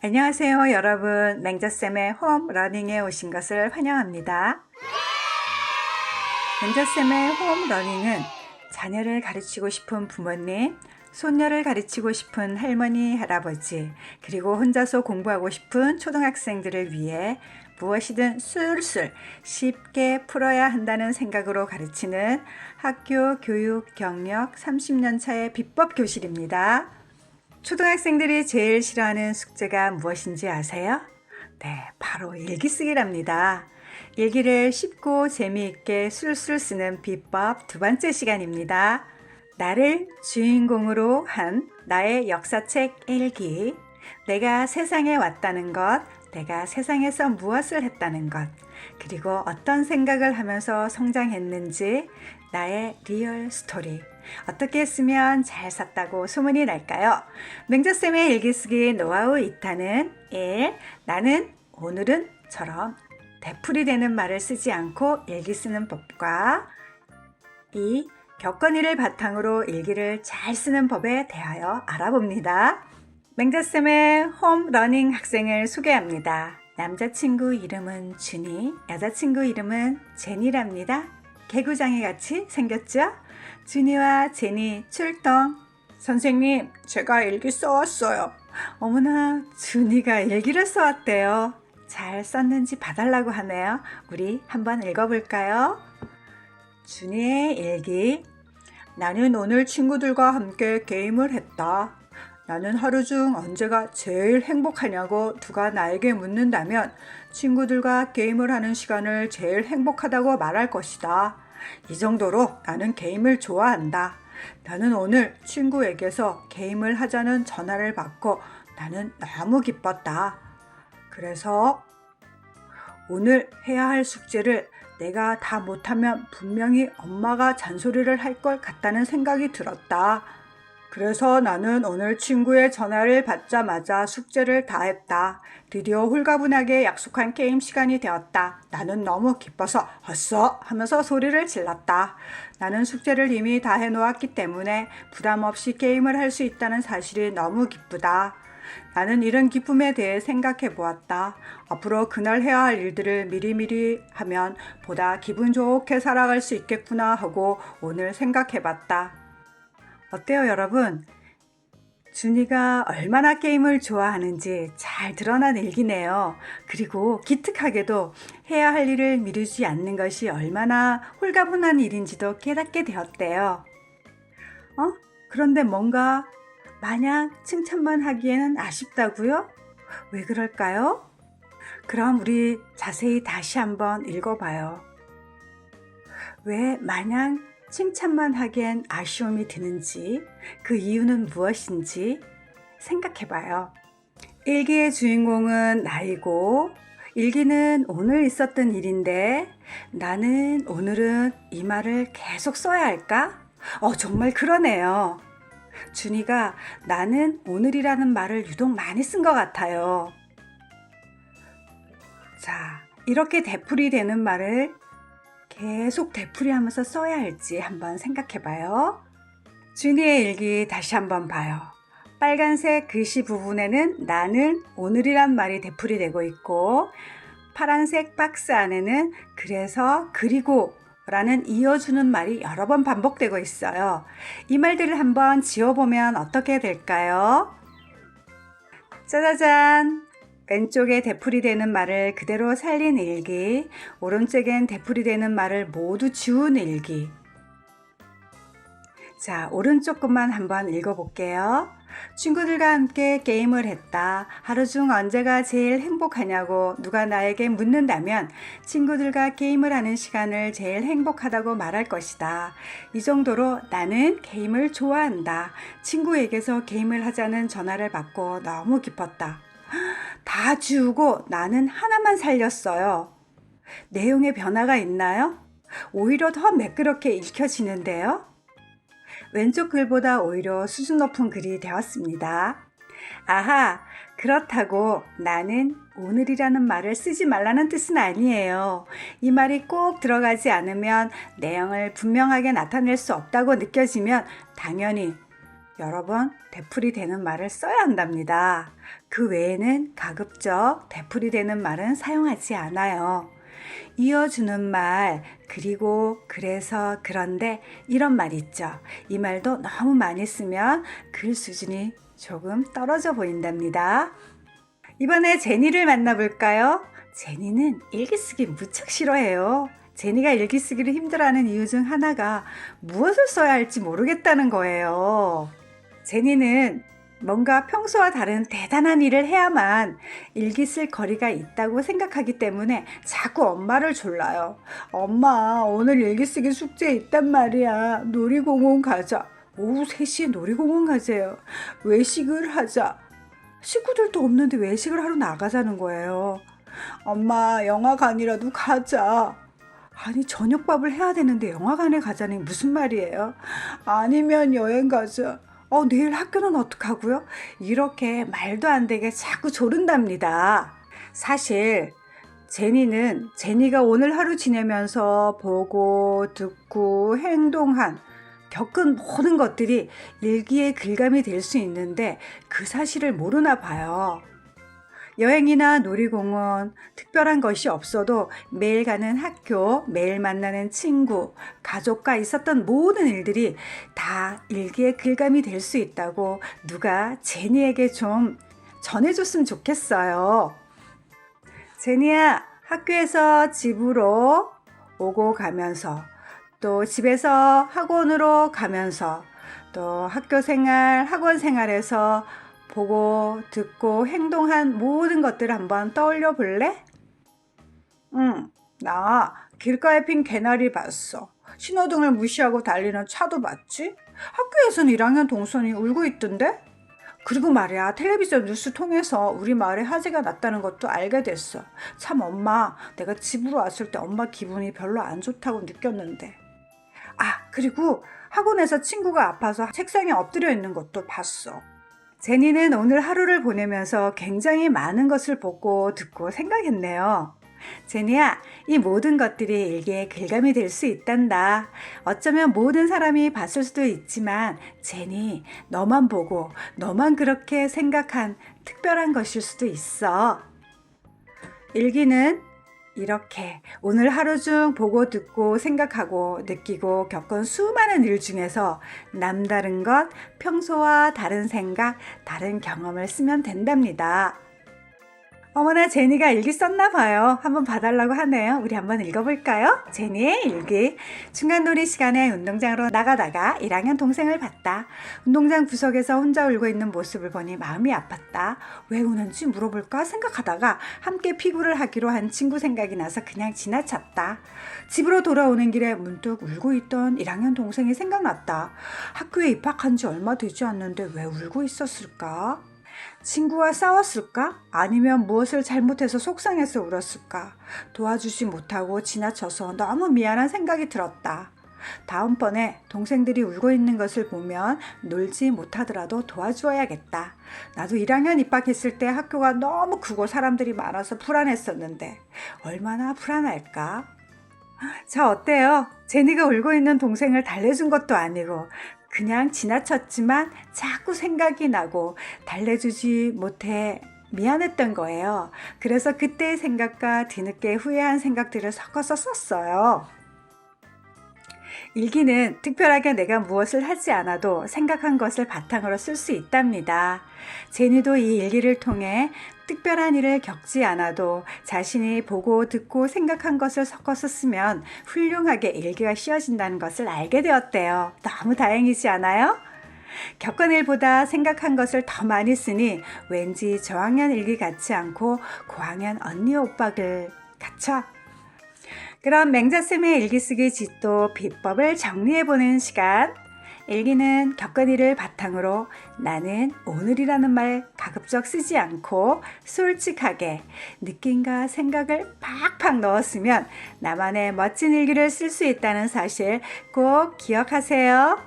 안녕하세요, 여러분. 맹자쌤의 홈 러닝에 오신 것을 환영합니다. 맹자쌤의 홈 러닝은 자녀를 가르치고 싶은 부모님, 손녀를 가르치고 싶은 할머니, 할아버지, 그리고 혼자서 공부하고 싶은 초등학생들을 위해 무엇이든 술술 쉽게 풀어야 한다는 생각으로 가르치는 학교 교육 경력 30년 차의 비법 교실입니다. 초등학생들이 제일 싫어하는 숙제가 무엇인지 아세요? 네, 바로 일기 쓰기랍니다. 일기를 쉽고 재미있게 술술 쓰는 비법 두 번째 시간입니다. 나를 주인공으로 한 나의 역사책 일기. 내가 세상에 왔다는 것, 내가 세상에서 무엇을 했다는 것, 그리고 어떤 생각을 하면서 성장했는지 나의 리얼 스토리. 어떻게 했으면 잘 샀다고 소문이 날까요? 맹자쌤의 일기쓰기 노하우 2탄은 1. 나는 오늘은 처럼 되풀이 되는 말을 쓰지 않고 일기 쓰는 법과 2. 겪은 일을 바탕으로 일기를 잘 쓰는 법에 대하여 알아봅니다. 맹자쌤의 홈 러닝 학생을 소개합니다. 남자친구 이름은 준이, 여자친구 이름은 제니랍니다. 개구장이 같이 생겼죠? 준이와 제니 출동. 선생님, 제가 일기 써왔어요. 어머나, 준이가 일기를 써왔대요. 잘 썼는지 봐달라고 하네요. 우리 한번 읽어볼까요? 준이의 일기. 나는 오늘 친구들과 함께 게임을 했다. 나는 하루 중 언제가 제일 행복하냐고 누가 나에게 묻는다면 친구들과 게임을 하는 시간을 제일 행복하다고 말할 것이다. 이 정도로 나는 게임을 좋아한다. 나는 오늘 친구에게서 게임을 하자는 전화를 받고 나는 너무 기뻤다. 그래서 오늘 해야 할 숙제를 내가 다 못하면 분명히 엄마가 잔소리를 할 것 같다는 생각이 들었다. 그래서 나는 오늘 친구의 전화를 받자마자 숙제를 다 했다. 드디어 홀가분하게 약속한 게임 시간이 되었다. 나는 너무 기뻐서 헛써 하면서 소리를 질렀다. 나는 숙제를 이미 다 해놓았기 때문에 부담 없이 게임을 할 수 있다는 사실이 너무 기쁘다. 나는 이런 기쁨에 대해 생각해 보았다. 앞으로 그날 해야 할 일들을 미리미리 하면 보다 기분 좋게 살아갈 수 있겠구나 하고 오늘 생각해 봤다. 어때요, 여러분? 준이가 얼마나 게임을 좋아하는지 잘 드러난 일기네요. 그리고 기특하게도 해야 할 일을 미루지 않는 것이 얼마나 홀가분한 일인지도 깨닫게 되었대요. 그런데 뭔가 마냥 칭찬만 하기에는 아쉽다고요? 왜 그럴까요? 그럼 우리 자세히 다시 한번 읽어봐요. 왜 마냥 칭찬만 하기엔 아쉬움이 드는지, 그 이유는 무엇인지 생각해봐요. 일기의 주인공은 나이고, 일기는 오늘 있었던 일인데, 나는 오늘은 이 말을 계속 써야 할까? 정말 그러네요. 준이가 나는 오늘이라는 말을 유독 많이 쓴 것 같아요. 자, 이렇게 되풀이 되는 말을 계속 되풀이하면서 써야 할지 한번 생각해봐요. 준이의 일기 다시 한번 봐요. 빨간색 글씨 부분에는 나는 오늘이란 말이 되풀이되고 있고, 파란색 박스 안에는 그래서 그리고 라는 이어주는 말이 여러 번 반복되고 있어요. 이 말들을 한번 지워보면 어떻게 될까요? 짜자잔! 왼쪽에 되풀이되는 말을 그대로 살린 일기, 오른쪽엔 되풀이되는 말을 모두 지운 일기. 자, 오른쪽 것만 한번 읽어볼게요. 친구들과 함께 게임을 했다. 하루 중 언제가 제일 행복하냐고 누가 나에게 묻는다면 친구들과 게임을 하는 시간을 제일 행복하다고 말할 것이다. 이 정도로 나는 게임을 좋아한다. 친구에게서 게임을 하자는 전화를 받고 너무 기뻤다. 다 지우고 나는 하나만 살렸어요. 내용에 변화가 있나요? 오히려 더 매끄럽게 읽혀지는데요. 왼쪽 글보다 오히려 수준 높은 글이 되었습니다. 아하, 그렇다고 나는 오늘이라는 말을 쓰지 말라는 뜻은 아니에요. 이 말이 꼭 들어가지 않으면 내용을 분명하게 나타낼 수 없다고 느껴지면 당연히 여러 번 되풀이 되는 말을 써야 한답니다. 그 외에는 가급적 되풀이 되는 말은 사용하지 않아요. 이어주는 말, 그리고, 그래서, 그런데 이런 말 있죠. 이 말도 너무 많이 쓰면 글 수준이 조금 떨어져 보인답니다. 이번에 제니를 만나볼까요? 제니는 일기 쓰기 무척 싫어해요. 제니가 일기 쓰기를 힘들어하는 이유 중 하나가 무엇을 써야 할지 모르겠다는 거예요. 제니는 뭔가 평소와 다른 대단한 일을 해야만 일기 쓸 거리가 있다고 생각하기 때문에 자꾸 엄마를 졸라요. 엄마, 오늘 일기 쓰기 숙제 있단 말이야. 놀이공원 가자. 오후 3시에 놀이공원 가재요. 외식을 하자. 식구들도 없는데 외식을 하러 나가자는 거예요. 엄마, 영화관이라도 가자. 아니, 저녁밥을 해야 되는데 영화관에 가자니 무슨 말이에요? 아니면 여행 가자. 내일 학교는 어떡하고요? 이렇게 말도 안 되게 자꾸 조른답니다. 사실 제니는 제니가 오늘 하루 지내면서 보고 듣고 행동한 겪은 모든 것들이 일기에 글감이 될 수 있는데 그 사실을 모르나 봐요. 여행이나 놀이공원, 특별한 것이 없어도 매일 가는 학교, 매일 만나는 친구, 가족과 있었던 모든 일들이 다 일기에 글감이 될 수 있다고 누가 제니에게 좀 전해줬으면 좋겠어요. 제니야, 학교에서 집으로 오고 가면서, 또 집에서 학원으로 가면서, 또 학교 생활, 학원 생활에서 보고 듣고 행동한 모든 것들을 한번 떠올려 볼래? 나 길가에 핀 개나리 봤어. 신호등을 무시하고 달리는 차도 봤지? 학교에서는 1학년 동선이 울고 있던데? 그리고 말이야, 텔레비전 뉴스 통해서 우리 마을에 화재가 났다는 것도 알게 됐어. 참 엄마, 내가 집으로 왔을 때 엄마 기분이 별로 안 좋다고 느꼈는데. 그리고 학원에서 친구가 아파서 책상에 엎드려 있는 것도 봤어. 제니는 오늘 하루를 보내면서 굉장히 많은 것을 보고 듣고 생각했네요. 제니야, 이 모든 것들이 일기에 글감이 될 수 있단다. 어쩌면 모든 사람이 봤을 수도 있지만 제니, 너만 보고 너만 그렇게 생각한 특별한 것일 수도 있어. 일기는 이렇게 오늘 하루 중 보고 듣고 생각하고 느끼고 겪은 수많은 일 중에서 남다른 것, 평소와 다른 생각, 다른 경험을 쓰면 된답니다. 어머나, 제니가 일기 썼나 봐요. 한번 봐달라고 하네요. 우리 한번 읽어볼까요? 제니의 일기. 중간놀이 시간에 운동장으로 나가다가 1학년 동생을 봤다. 운동장 구석에서 혼자 울고 있는 모습을 보니 마음이 아팠다. 왜 우는지 물어볼까 생각하다가 함께 피구를 하기로 한 친구 생각이 나서 그냥 지나쳤다. 집으로 돌아오는 길에 문득 울고 있던 1학년 동생이 생각났다. 학교에 입학한 지 얼마 되지 않는데 왜 울고 있었을까? 친구와 싸웠을까? 아니면 무엇을 잘못해서 속상해서 울었을까? 도와주지 못하고 지나쳐서 너무 미안한 생각이 들었다. 다음번에 동생들이 울고 있는 것을 보면 놀지 못하더라도 도와주어야겠다. 나도 1학년 입학했을 때 학교가 너무 크고 사람들이 많아서 불안했었는데 얼마나 불안할까? 자, 어때요? 제니가 울고 있는 동생을 달래준 것도 아니고 그냥 지나쳤지만 자꾸 생각이 나고 달래주지 못해 미안했던 거예요. 그래서 그때의 생각과 뒤늦게 후회한 생각들을 섞어서 썼어요. 일기는 특별하게 내가 무엇을 하지 않아도 생각한 것을 바탕으로 쓸 수 있답니다. 제니도 이 일기를 통해 특별한 일을 겪지 않아도 자신이 보고 듣고 생각한 것을 섞어서 쓰면 훌륭하게 일기가 씌워진다는 것을 알게 되었대요. 너무 다행이지 않아요? 겪은 일보다 생각한 것을 더 많이 쓰니 왠지 저학년 일기 같지 않고 고학년 언니 오빠들 같죠? 그럼 맹자쌤의 일기쓰기 지도 비법을 정리해보는 시간. 일기는 겪은 일을 바탕으로 나는 오늘이라는 말 가급적 쓰지 않고 솔직하게 느낌과 생각을 팍팍 넣었으면 나만의 멋진 일기를 쓸 수 있다는 사실 꼭 기억하세요.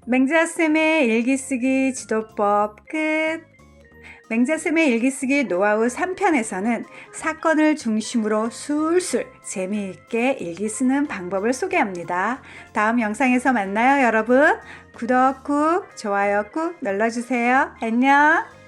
맹자쌤의 일기쓰기 지도법 끝. 맹자쌤의 일기쓰기 노하우 3편에서는 사건을 중심으로 술술 재미있게 일기 쓰는 방법을 소개합니다. 다음 영상에서 만나요, 여러분. 구독 꾹, 좋아요 꾹 눌러주세요. 안녕.